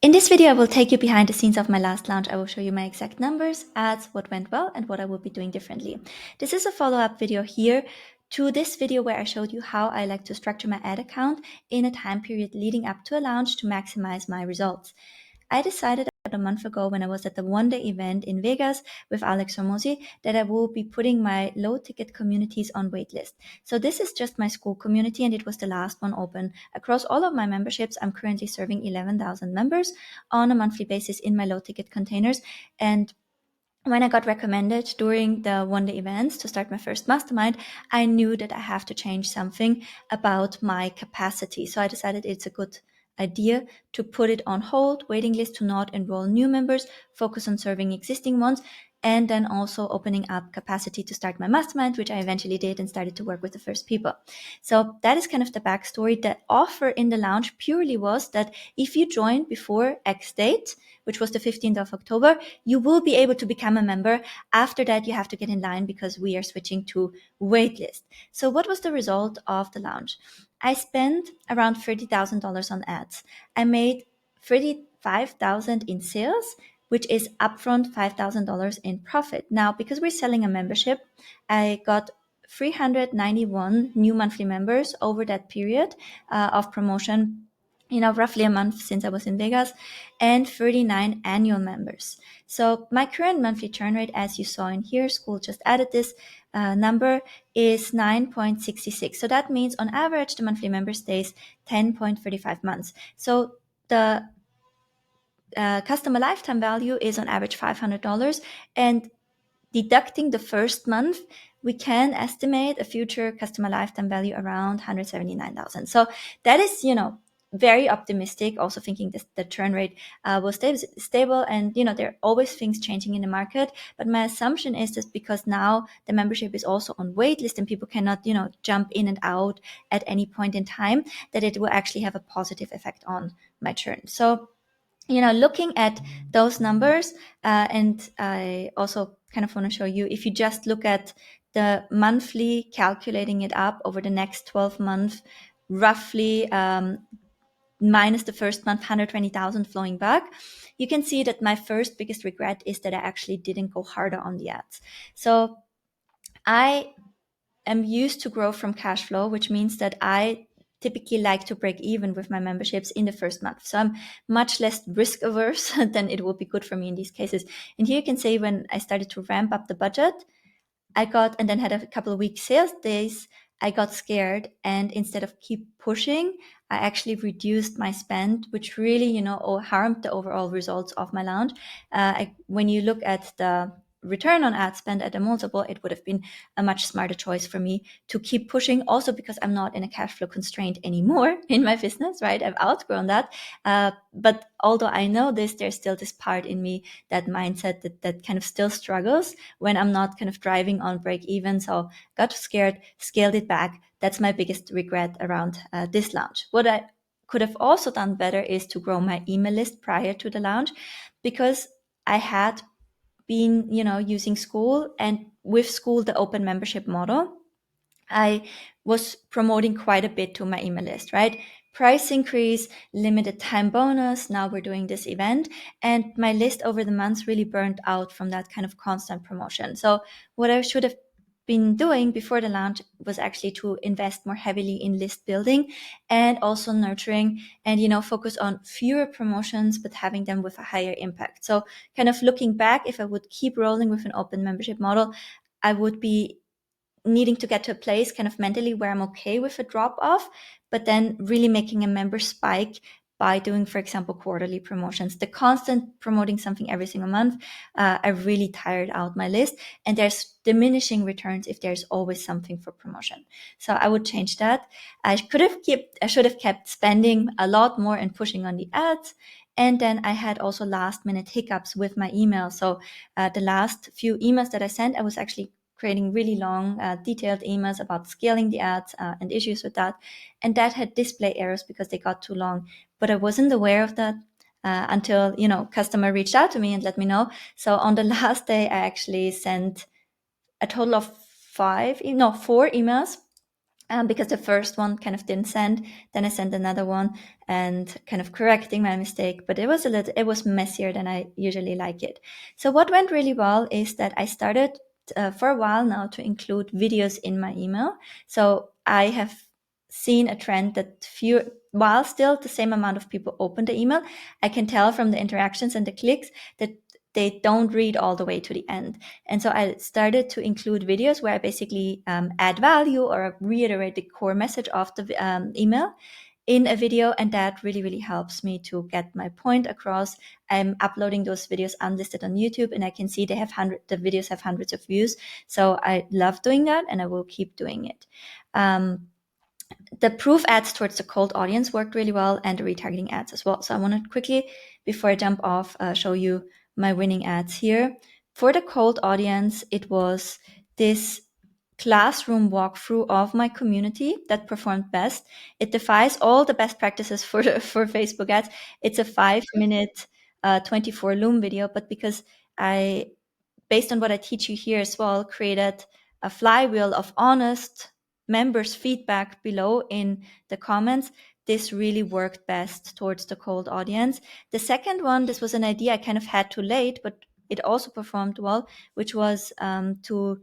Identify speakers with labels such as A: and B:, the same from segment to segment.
A: In this video, I will take you behind the scenes of my last launch. I will show you my exact numbers, ads, what went well, and what I will be doing differently. This is a follow-up video here to this video where I showed you how I like to structure my ad account in a time period leading up to a launch to maximize my results. I decided about a month ago when I was at the one-day event in Vegas with Alex Hormozi that I will be putting my low-ticket communities on waitlist. So this is just my school community, and it was the last one open. Across all of my memberships, I'm currently serving 11,000 members on a monthly basis in my low-ticket containers. And when I got recommended during the one-day events to start my first mastermind, I knew that I have to change something about my capacity. So I decided it's a good idea to put it on hold, waiting list to not enroll new members, focus on serving existing ones, and then also opening up capacity to start my mastermind, which I eventually did and started to work with the first people. So that is kind of the backstory. The offer in the launch purely was that if you join before X date, which was the 15th of October, you will be able to become a member. After that, you have to get in line because we are switching to waitlist. So what was the result of the launch? I spent around $30,000 on ads. I made $35,000 in sales, which is upfront $5,000 in profit. Now, because we're selling a membership, I got 391 new monthly members over that period of promotion, roughly a month since I was in Vegas, and 39 annual members. So my current monthly churn rate, as you saw in here, school just added this number, is 9.66. So that means on average, the monthly member stays 10.35 months. So the customer lifetime value is on average $500, and deducting the first month, we can estimate a future customer lifetime value around 179,000. So that is, very optimistic. Also thinking that the churn rate will stay stable, and there are always things changing in the market. But my assumption is that because now the membership is also on waitlist and people cannot, jump in and out at any point in time, that it will actually have a positive effect on my churn. So looking at those numbers, and I also kind of want to show you, if you just look at the monthly, calculating it up over the next 12 months, roughly minus the first month, 120,000 flowing back, you can see that my first biggest regret is that I actually didn't go harder on the ads. So I am used to grow from cash flow, which means that I typically like to break even with my memberships in the first month. So I'm much less risk averse than it would be good for me in these cases. And here you can say when I started to ramp up the budget, and then had a couple of weak sales days, I got scared. And instead of keep pushing, I actually reduced my spend, which really, harmed the overall results of my launch. When you look at the return on ad spend at a multiple, it would have been a much smarter choice for me to keep pushing, also because I'm not in a cash flow constraint anymore in my business, right? I've outgrown that. But although I know this, there's still this part in me, that mindset that kind of still struggles when I'm not kind of driving on break even. So got scared, scaled it back. That's my biggest regret around this launch. What I could have also done better is to grow my email list prior to the launch, because I had been, using school, and with school, the open membership model, I was promoting quite a bit to my email list, right? Price increase, limited time bonus. Now we're doing this event, and my list over the months really burned out from that kind of constant promotion. So what I should have been doing before the launch was actually to invest more heavily in list building and also nurturing, and focus on fewer promotions but having them with a higher impact. So kind of looking back, if I would keep rolling with an open membership model, I would be needing to get to a place kind of mentally where I'm okay with a drop off, but then really making a member spike by doing, for example, quarterly promotions. The constant promoting something every single month, I really tired out my list, and there's diminishing returns if there's always something for promotion. So I would change that. I should have kept spending a lot more and pushing on the ads. And then I had also last minute hiccups with my email. So the last few emails that I sent, I was actually creating really long, detailed emails about scaling the ads and issues with that. And that had display errors because they got too long. But I wasn't aware of that until, customer reached out to me and let me know. So on the last day, I actually sent a total of 4 emails because the first one kind of didn't send. Then I sent another one and kind of correcting my mistake, but it was messier than I usually like it. So what went really well is that I started for a while now to include videos in my email. So I have seen a trend that while still the same amount of people open the email, I can tell from the interactions and the clicks that they don't read all the way to the end. And so I started to include videos where I basically add value or reiterate the core message of the email in a video, and that really, really helps me to get my point across. I'm uploading those videos unlisted on YouTube, and I can see the videos have hundreds of views. So I love doing that, and I will keep doing it. The proof ads towards the cold audience worked really well, and the retargeting ads as well. So I want to quickly, before I jump off, show you my winning ads here. For the cold audience, it was this classroom walkthrough of my community that performed best. It defies all the best practices for Facebook ads. It's a 5-minute 24 Loom video, but because I, based on what I teach you here as well, created a flywheel of honest members' feedback below in the comments, this really worked best towards the cold audience. The second one, this was an idea I kind of had too late, but it also performed well, which was to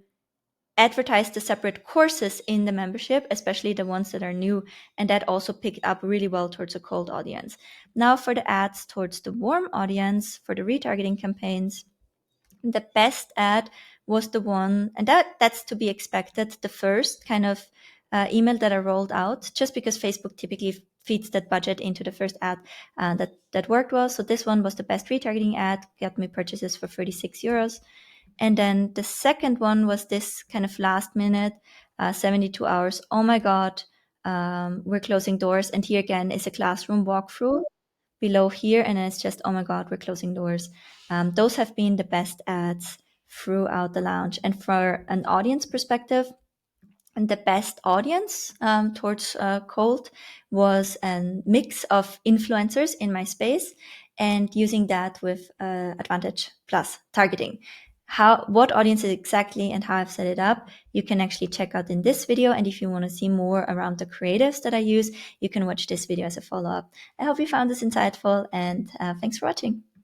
A: advertise the separate courses in the membership, especially the ones that are new, and that also picked up really well towards a cold audience. Now for the ads towards the warm audience, for the retargeting campaigns, the best ad was the one, and that's to be expected, the first kind of email that I rolled out, just because Facebook typically feeds that budget into the first ad that worked well. So this one was the best retargeting ad, got me purchases for 36 euros. And then the second one was this kind of last minute, 72 hours. Oh my God, we're closing doors. And here again is a classroom walkthrough below here. And it's just, oh my God, we're closing doors. Those have been the best ads throughout the launch. And for an audience perspective, and the best audience towards cold was a mix of influencers in my space and using that with Advantage Plus targeting. What audiences exactly and how I've set it up, you can actually check out in this video. And if you want to see more around the creatives that I use, you can watch this video as a follow-up. I hope you found this insightful, and thanks for watching.